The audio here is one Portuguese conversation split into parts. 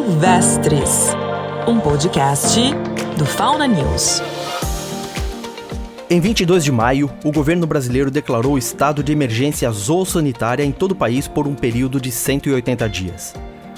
Silvestres, um podcast do Fauna News. Em 22 de maio, o governo brasileiro declarou estado de emergência zoossanitária em todo o país por um período de 180 dias.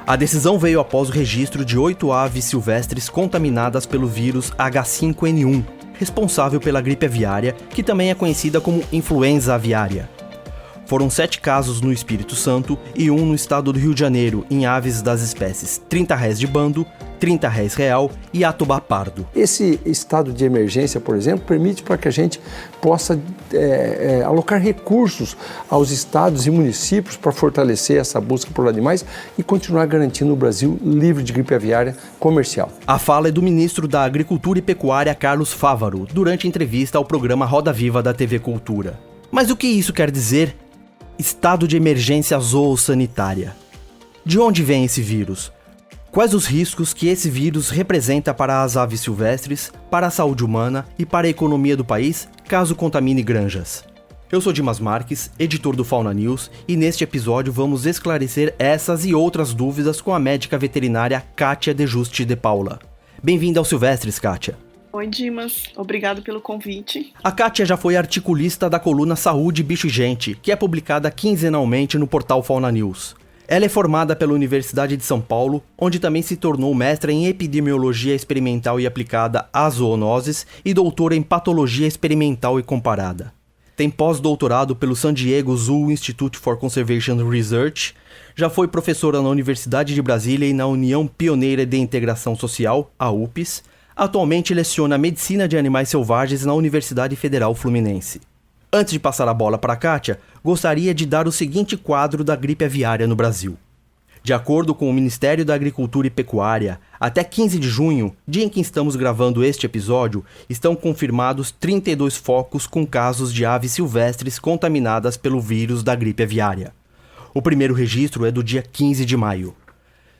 A decisão veio após o registro de 8 aves silvestres contaminadas pelo vírus H5N1, responsável pela gripe aviária, que também é conhecida como influenza aviária. Foram 7 casos no Espírito Santo e 1 no estado do Rio de Janeiro, em aves das espécies 30 rés de bando, 30 rés real e atobá pardo. Esse estado de emergência, por exemplo, permite para que a gente possa alocar recursos aos estados e municípios para fortalecer essa busca por animais e continuar garantindo o Brasil livre de gripe aviária comercial. A fala é do ministro da Agricultura e Pecuária, Carlos Fávaro, durante entrevista ao programa Roda Viva da TV Cultura. Mas o que isso quer dizer? Estado de emergência zoossanitária. De onde vem esse vírus? Quais os riscos que esse vírus representa para as aves silvestres, para a saúde humana e para a economia do país, caso contamine granjas? Eu sou Dimas Marques, editor do Fauna News, e neste episódio vamos esclarecer essas e outras dúvidas com a médica veterinária Kátia De Juste de Paula. Bem-vinda ao Silvestres, Kátia. Oi, Dimas. Obrigado pelo convite. A Kátia já foi articulista da coluna Saúde, Bicho e Gente, que é publicada quinzenalmente no portal Fauna News. Ela é formada pela Universidade de São Paulo, onde também se tornou mestra em Epidemiologia Experimental e Aplicada a Zoonoses e doutora em Patologia Experimental e Comparada. Tem pós-doutorado pelo San Diego Zoo Institute for Conservation Research, já foi professora na Universidade de Brasília e na União Pioneira de Integração Social, a UPS. Atualmente leciona Medicina de Animais Selvagens na Universidade Federal Fluminense. Antes de passar a bola para a Kátia, gostaria de dar o seguinte quadro da gripe aviária no Brasil. De acordo com o Ministério da Agricultura e Pecuária, até 15 de junho, dia em que estamos gravando este episódio, estão confirmados 32 focos com casos de aves silvestres contaminadas pelo vírus da gripe aviária. O primeiro registro é do dia 15 de maio.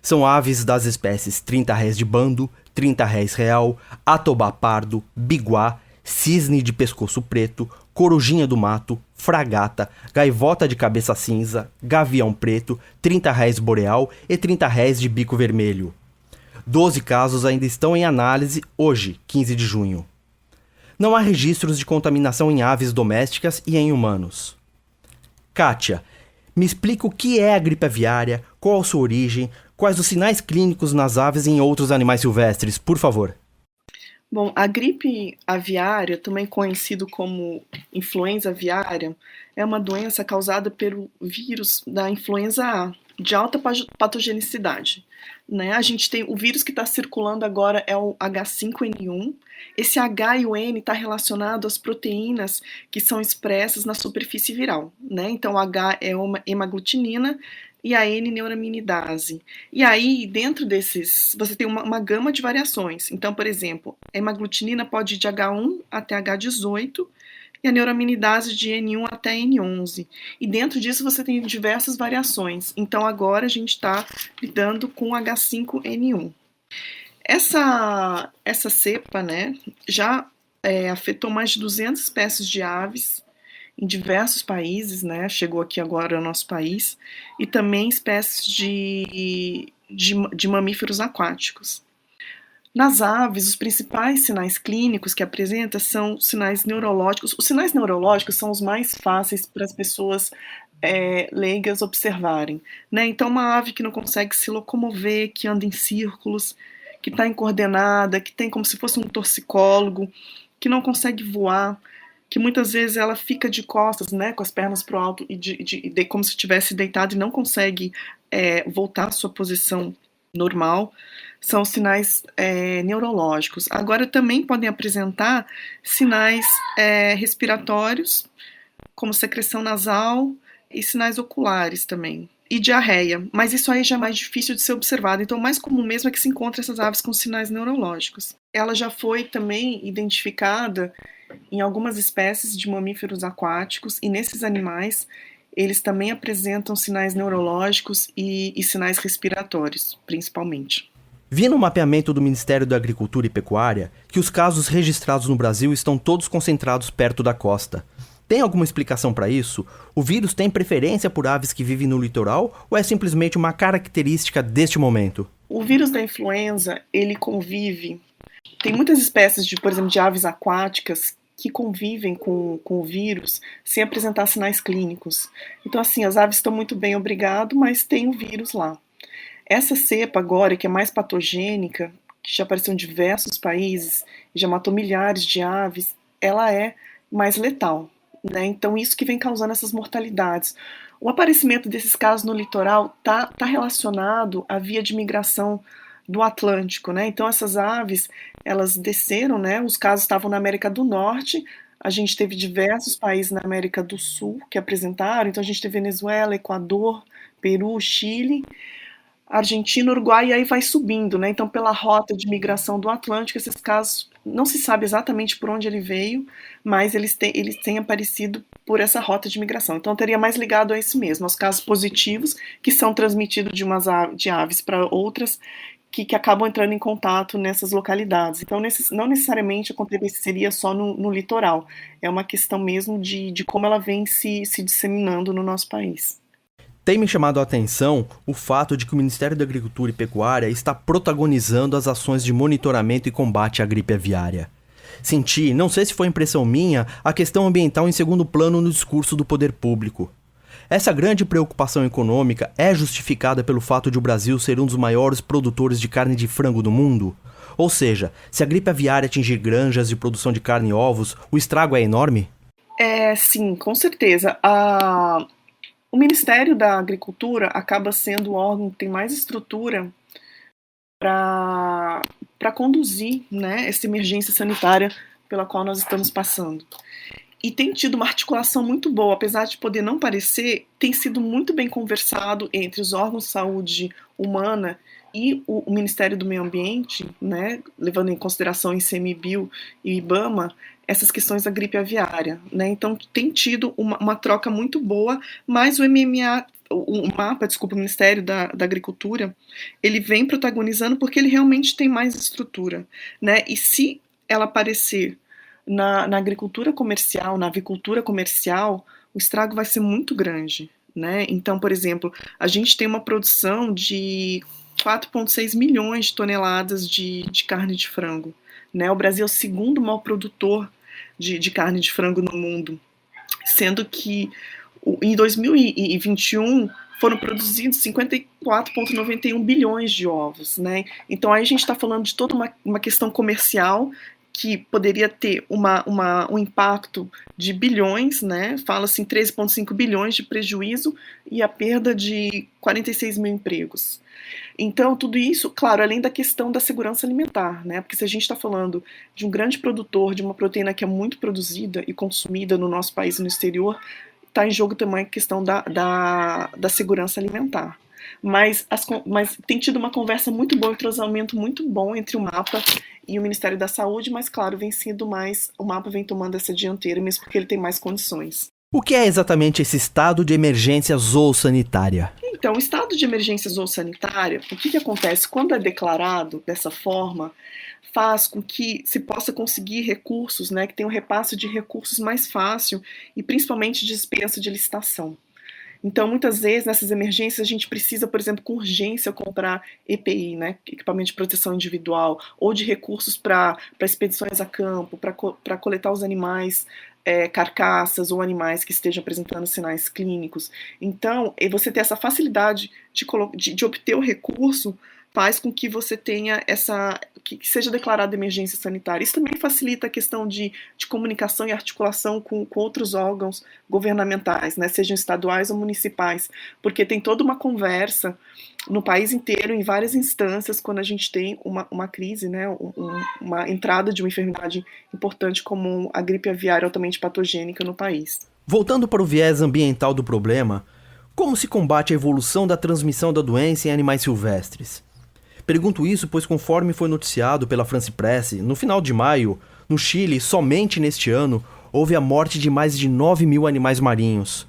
São aves das espécies 30 rés de bando, 30 rés real, atobá pardo, biguá, cisne de pescoço preto, corujinha do mato, fragata, gaivota de cabeça cinza, gavião preto, 30 rés boreal e 30 rés de bico vermelho. 12 casos ainda estão em análise hoje, 15 de junho. Não há registros de contaminação em aves domésticas e em humanos. Kátia, me explica o que é a gripe aviária, qual a sua origem, quais os sinais clínicos nas aves e em outros animais silvestres, por favor. Bom, a gripe aviária, também conhecido como influenza aviária, é uma doença causada pelo vírus da influenza A, de alta patogenicidade. Né? A gente tem o vírus que está circulando agora é o H5N1. Esse H e o N está relacionado às proteínas que são expressas na superfície viral. Né? Então, o H é uma hemaglutinina e a N-neuraminidase. E aí, dentro desses, você tem uma gama de variações. Então, por exemplo, a hemaglutinina pode ir de H1 até H18 e a neuraminidase de N1 até N11. E dentro disso você tem diversas variações. Então, agora a gente está lidando com H5N1. Essa cepa, né, já afetou mais de 200 espécies de aves em diversos países, né? Chegou aqui agora ao nosso país, e também espécies de mamíferos aquáticos. Nas aves, os principais sinais clínicos que apresenta são sinais neurológicos. Os sinais neurológicos são os mais fáceis para as pessoas leigas observarem. Né? Então, uma ave que não consegue se locomover, que anda em círculos, que está incoordenada, que tem como se fosse um torcicólogo, que não consegue voar, que muitas vezes ela fica de costas, né, com as pernas para o alto, e como se estivesse deitada e não consegue voltar à sua posição normal, são sinais neurológicos. Agora também podem apresentar sinais respiratórios, como secreção nasal e sinais oculares também, e diarreia, mas isso aí já é mais difícil de ser observado, então o mais comum mesmo é que se encontre essas aves com sinais neurológicos. Ela já foi também identificada em algumas espécies de mamíferos aquáticos, e nesses animais eles também apresentam sinais neurológicos e sinais respiratórios, principalmente. Vi no mapeamento do Ministério da Agricultura e Pecuária que os casos registrados no Brasil estão todos concentrados perto da costa. Tem alguma explicação para isso? O vírus tem preferência por aves que vivem no litoral ou é simplesmente uma característica deste momento? O vírus da influenza, ele convive. Tem muitas espécies por exemplo, de aves aquáticas que convivem com o vírus sem apresentar sinais clínicos. Então, assim, as aves estão muito bem, obrigado, mas tem o vírus lá. Essa cepa agora, que é mais patogênica, que já apareceu em diversos países, já matou milhares de aves, ela é mais letal, né? Então, isso que vem causando essas mortalidades. O aparecimento desses casos no litoral tá relacionado à via de migração do Atlântico, né? Então essas aves, elas desceram, né? Os casos estavam na América do Norte, a gente teve diversos países na América do Sul que apresentaram, então a gente teve Venezuela, Equador, Peru, Chile, Argentina, Uruguai, e aí vai subindo, né? Então, pela rota de migração do Atlântico, esses casos, não se sabe exatamente por onde ele veio, mas eles têm aparecido por essa rota de migração. Então, teria mais ligado a esse mesmo, aos casos positivos, que são transmitidos de aves para outras, que acabam entrando em contato nessas localidades. Então, não necessariamente aconteceria só no litoral, é uma questão mesmo de como ela vem se disseminando no nosso país. Tem me chamado a atenção o fato de que o Ministério da Agricultura e Pecuária está protagonizando as ações de monitoramento e combate à gripe aviária. Senti, não sei se foi impressão minha, a questão ambiental em segundo plano no discurso do poder público. Essa grande preocupação econômica é justificada pelo fato de o Brasil ser um dos maiores produtores de carne de frango do mundo? Ou seja, se a gripe aviária atingir granjas de produção de carne e ovos, o estrago é enorme? Sim, com certeza. O Ministério da Agricultura acaba sendo o órgão que tem mais estrutura para conduzir, né, essa emergência sanitária pela qual nós estamos passando. E tem tido uma articulação muito boa, apesar de poder não parecer, tem sido muito bem conversado entre os órgãos de saúde humana e o Ministério do Meio Ambiente, né, levando em consideração o ICMBio e o IBAMA, essas questões da gripe aviária, né? Então tem tido uma troca muito boa, mas o Ministério da Agricultura, ele vem protagonizando porque ele realmente tem mais estrutura, né? E se ela aparecer na agricultura comercial, na avicultura comercial, o estrago vai ser muito grande, né? Então, por exemplo, a gente tem uma produção de 4,6 milhões de toneladas de carne de frango, né? O Brasil é o segundo maior produtor de carne de frango no mundo, sendo que em 2021 foram produzidos 54,91 bilhões de ovos, né? Então aí a gente está falando de toda uma questão comercial que poderia ter um impacto de bilhões, né? Fala-se em 13,5 bilhões de prejuízo e a perda de 46 mil empregos. Então, tudo isso, claro, além da questão da segurança alimentar, né? Porque se a gente está falando de um grande produtor de uma proteína que é muito produzida e consumida no nosso país e no exterior, está em jogo também a questão da segurança alimentar. Mas tem tido uma conversa muito boa, um entrosamento muito bom entre o MAPA e o Ministério da Saúde, mas claro, o MAPA vem tomando essa dianteira, mesmo porque ele tem mais condições. O que é exatamente esse estado de emergência zoossanitária? Então, o estado de emergência zoossanitária, o que acontece quando é declarado dessa forma, faz com que se possa conseguir recursos, né, que tenha um repasse de recursos mais fácil e principalmente dispensa de licitação. Então, muitas vezes, nessas emergências, a gente precisa, por exemplo, com urgência comprar EPI, né, equipamento de proteção individual, ou de recursos para expedições a campo, para coletar os animais, carcaças ou animais que estejam apresentando sinais clínicos. Então, você ter essa facilidade de obter o recurso faz com que você tenha que seja declarada emergência sanitária. Isso também facilita a questão de comunicação e articulação com outros órgãos governamentais, né, sejam estaduais ou municipais, porque tem toda uma conversa no país inteiro, em várias instâncias, quando a gente tem uma crise, né, uma entrada de uma enfermidade importante como a gripe aviária altamente patogênica no país. Voltando para o viés ambiental do problema, como se combate a evolução da transmissão da doença em animais silvestres? Pergunto isso pois, conforme foi noticiado pela France Press, no final de maio, no Chile, somente neste ano, houve a morte de mais de 9 mil animais marinhos,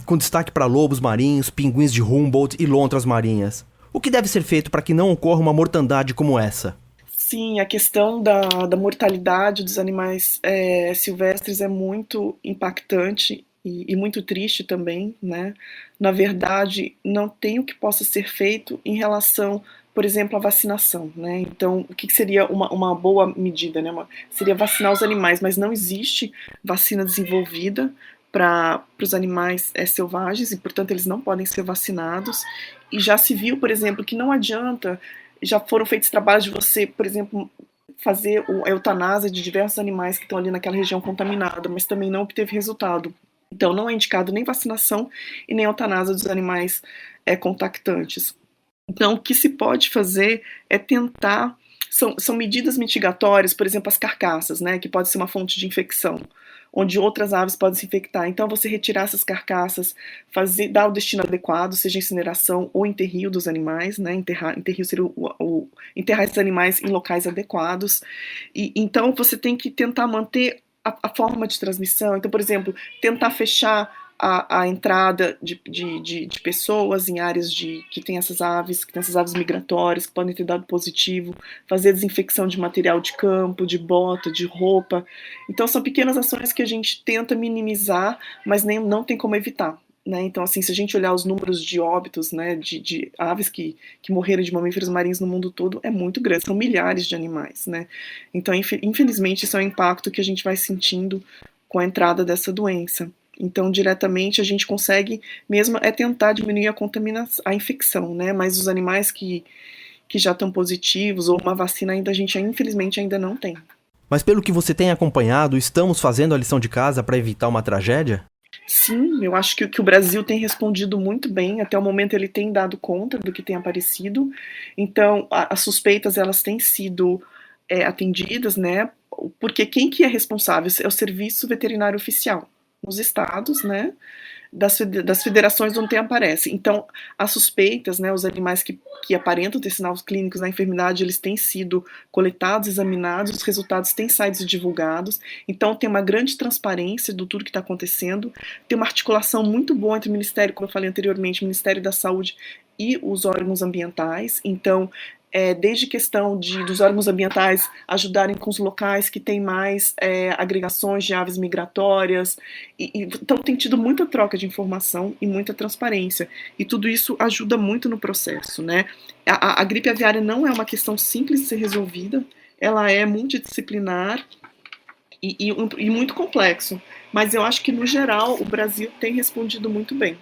com destaque para lobos marinhos, pinguins de Humboldt e lontras marinhas. O que deve ser feito para que não ocorra uma mortandade como essa? Sim, a questão da mortalidade dos animais silvestres é muito impactante e muito triste também, né? na verdade, não tem o que possa ser feito em relação, por exemplo, à vacinação, né? Então, o que seria uma boa medida, né? Seria vacinar os animais, mas não existe vacina desenvolvida para os animais selvagens e, portanto, eles não podem ser vacinados. E já se viu, por exemplo, que não adianta, já foram feitos trabalhos de você, por exemplo, fazer a eutanásia de diversos animais que estão ali naquela região contaminada, mas também não obteve resultado. Então, não é indicado nem vacinação e nem eutanásia dos animais contactantes. Então, o que se pode fazer é tentar, são medidas mitigatórias, por exemplo, as carcaças, né, que pode ser uma fonte de infecção, onde outras aves podem se infectar. Então, você retirar essas carcaças, dar o destino adequado, seja incineração ou enterro dos animais, né, enterrar seria enterrar esses animais em locais adequados. E então, você tem que tentar manter a forma de transmissão. Então, por exemplo, tentar fechar a entrada de pessoas em áreas que tem essas aves migratórias que podem ter dado positivo, fazer desinfecção de material de campo, de bota, de roupa. Então, são pequenas ações que a gente tenta minimizar, mas não tem como evitar. Né? Então, assim, se a gente olhar os números de óbitos, né, de aves que morreram de mamíferos marinhos no mundo todo, é muito grande, são milhares de animais. Né? Então, infelizmente, isso é um impacto que a gente vai sentindo com a entrada dessa doença. Então, diretamente, a gente consegue mesmo tentar diminuir a contaminação, a infecção, né? Mas os animais que já estão positivos, ou uma vacina ainda, a gente, infelizmente, ainda não tem. Mas pelo que você tem acompanhado, estamos fazendo a lição de casa para evitar uma tragédia? Sim, eu acho que o Brasil tem respondido muito bem, até o momento ele tem dado conta do que tem aparecido, então as suspeitas elas têm sido atendidas, né, porque quem que é responsável é o Serviço Veterinário Oficial, nos estados, né, das federações onde aparece. Então, as suspeitas, né, os animais que aparentam ter sinais clínicos da enfermidade, eles têm sido coletados, examinados, os resultados têm sido divulgados. Então, tem uma grande transparência do tudo que está acontecendo, tem uma articulação muito boa entre o Ministério, como eu falei anteriormente, o Ministério da Saúde e os órgãos ambientais. Então, desde questão dos órgãos ambientais ajudarem com os locais que têm mais agregações de aves migratórias, então tem tido muita troca de informação e muita transparência, e tudo isso ajuda muito no processo, né? A gripe aviária não é uma questão simples de ser resolvida, ela é multidisciplinar e muito complexo, mas eu acho que no geral o Brasil tem respondido muito bem.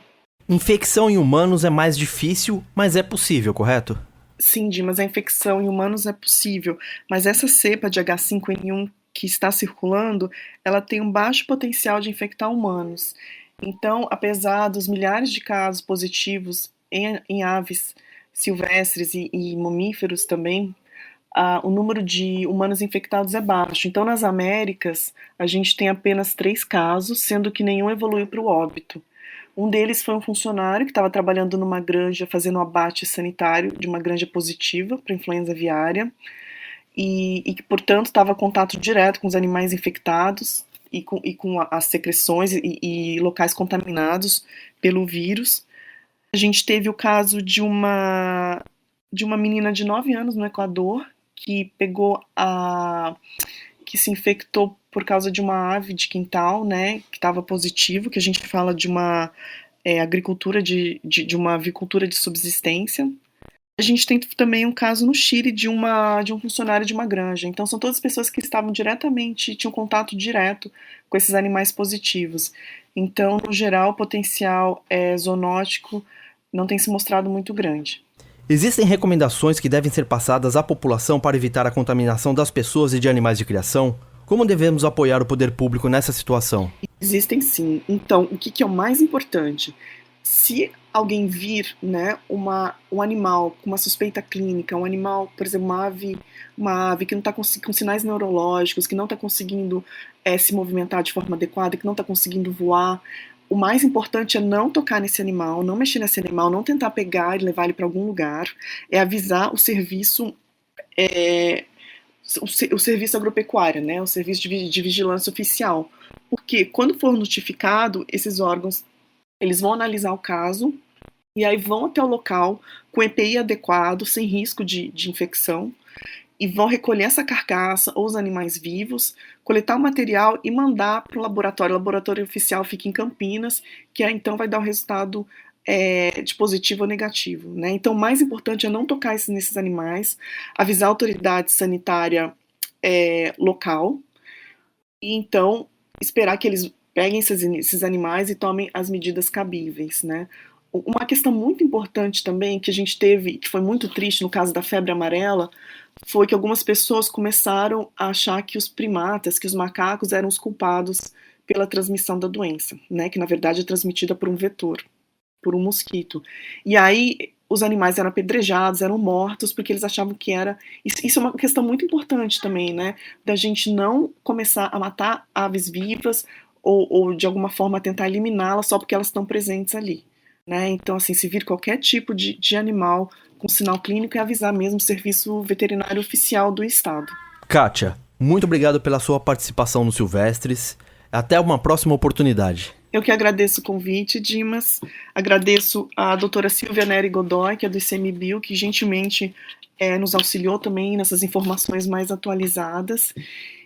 Infecção em humanos é mais difícil, mas é possível, correto? Sim, Dimas, a infecção em humanos é possível, mas essa cepa de H5N1 que está circulando, ela tem um baixo potencial de infectar humanos. Então, apesar dos milhares de casos positivos em aves silvestres e mamíferos também, o número de humanos infectados é baixo. Então, nas Américas, a gente tem apenas 3 casos, sendo que nenhum evoluiu para o óbito. Um deles foi um funcionário que estava trabalhando numa granja, fazendo um abate sanitário de uma granja positiva para influenza aviária, e que, portanto, estava em contato direto com os animais infectados e com as secreções e locais contaminados pelo vírus. A gente teve o caso de uma menina de 9 anos no Equador, que que se infectou por causa de uma ave de quintal, né, que estava positivo, que a gente fala de uma agricultura, de uma avicultura de subsistência. A gente tem também um caso no Chile de um funcionário de uma granja. Então, são todas pessoas que estavam tinham contato direto com esses animais positivos. Então, no geral, o potencial zoonótico não tem se mostrado muito grande. Existem recomendações que devem ser passadas à população para evitar a contaminação das pessoas e de animais de criação? Como devemos apoiar o poder público nessa situação? Existem sim. Então, o que é o mais importante? Se alguém vir, né, um animal com uma suspeita clínica, um animal, por exemplo, uma ave que não está com sinais neurológicos, que não está conseguindo se movimentar de forma adequada, que não está conseguindo voar, o mais importante é não tocar nesse animal, não mexer nesse animal, não tentar pegar e levar ele para algum lugar, é avisar o serviço o serviço agropecuário, né, o serviço de vigilância oficial, porque quando for notificado, esses órgãos eles vão analisar o caso e aí vão até o local com EPI adequado, sem risco de infecção, e vão recolher essa carcaça ou os animais vivos, coletar o material e mandar para o laboratório. O laboratório oficial fica em Campinas, que então vai dar o resultado de positivo ou negativo, né? Então, o mais importante é não tocar nesses animais, avisar a autoridade sanitária local, e então esperar que eles peguem esses animais e tomem as medidas cabíveis, né? Uma questão muito importante também que a gente teve, que foi muito triste no caso da febre amarela, foi que algumas pessoas começaram a achar que os primatas, que os macacos eram os culpados pela transmissão da doença, né? Que na verdade é transmitida por um vetor, por um mosquito. E aí os animais eram apedrejados, eram mortos, porque eles achavam que era... Isso é uma questão muito importante também, né? Da gente não começar a matar aves vivas ou de alguma forma tentar eliminá-las só porque elas estão presentes ali, né? Então, assim, se vir qualquer tipo de animal com sinal clínico, é avisar mesmo o serviço veterinário oficial do estado. Kátia, muito obrigado pela sua participação no Silvestres. Até uma próxima oportunidade. Eu que agradeço o convite, Dimas. Agradeço a doutora Silvia Neri Godoy, que é do ICMBio, que gentilmente nos auxiliou também nessas informações mais atualizadas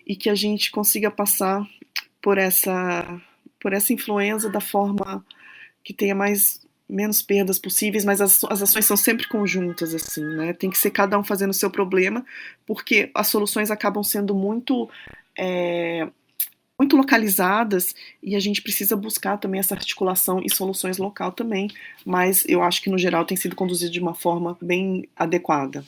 e que a gente consiga passar por essa influenza da forma que tenha menos perdas possíveis, mas as ações são sempre conjuntas, assim, né? Tem que ser cada um fazendo o seu problema, porque as soluções acabam sendo muito localizadas e a gente precisa buscar também essa articulação e soluções local também, mas eu acho que no geral tem sido conduzido de uma forma bem adequada.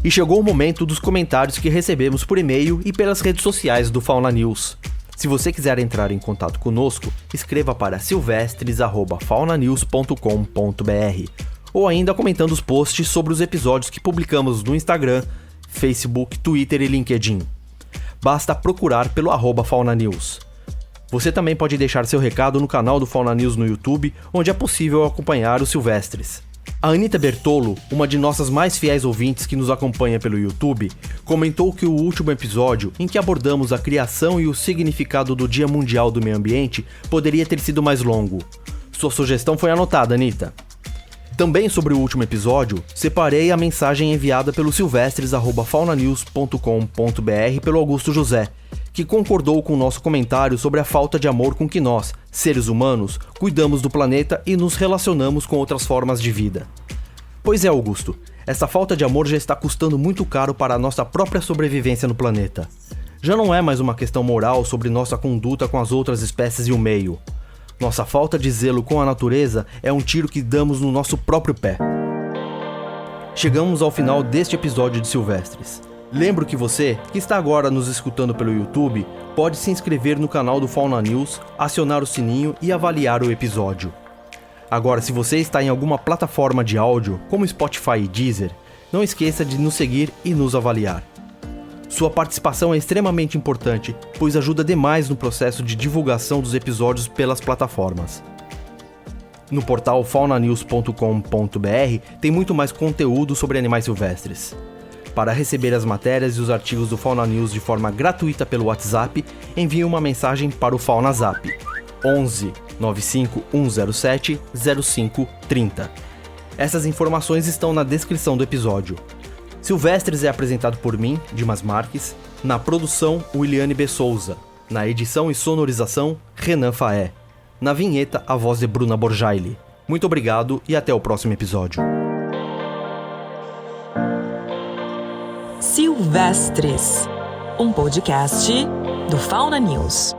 E chegou o momento dos comentários que recebemos por e-mail e pelas redes sociais do Fauna News. Se você quiser entrar em contato conosco, escreva para silvestres@faunanews.com.br ou ainda comentando os posts sobre os episódios que publicamos no Instagram, Facebook, Twitter e LinkedIn. Basta procurar pelo @FaunaNews. Você também pode deixar seu recado no canal do Fauna News no YouTube, onde é possível acompanhar os Silvestres. A Anitta Bertolo, uma de nossas mais fiéis ouvintes que nos acompanha pelo YouTube, comentou que o último episódio, em que abordamos a criação e o significado do Dia Mundial do Meio Ambiente, poderia ter sido mais longo. Sua sugestão foi anotada, Anitta. Também sobre o último episódio, separei a mensagem enviada pelo silvestres@faunanews.com.br pelo Augusto José, que concordou com o nosso comentário sobre a falta de amor com que nós, seres humanos, cuidamos do planeta e nos relacionamos com outras formas de vida. Pois é, Augusto, essa falta de amor já está custando muito caro para a nossa própria sobrevivência no planeta. Já não é mais uma questão moral sobre nossa conduta com as outras espécies e o meio. Nossa falta de zelo com a natureza é um tiro que damos no nosso próprio pé. Chegamos ao final deste episódio de Silvestres. Lembro que você, que está agora nos escutando pelo YouTube, pode se inscrever no canal do Fauna News, acionar o sininho e avaliar o episódio. Agora, se você está em alguma plataforma de áudio, como Spotify e Deezer, não esqueça de nos seguir e nos avaliar. Sua participação é extremamente importante, pois ajuda demais no processo de divulgação dos episódios pelas plataformas. No portal faunanews.com.br tem muito mais conteúdo sobre animais silvestres. Para receber as matérias e os artigos do Fauna News de forma gratuita pelo WhatsApp, envie uma mensagem para o FaunaZap 11 95 107 0530. Essas informações estão na descrição do episódio. Silvestres é apresentado por mim, Dimas Marques, na produção Williane B. Souza, na edição e sonorização Renan Faé, na vinheta a voz de Bruna Borjaili. Muito obrigado e até o próximo episódio. Silvestres, um podcast do Fauna News.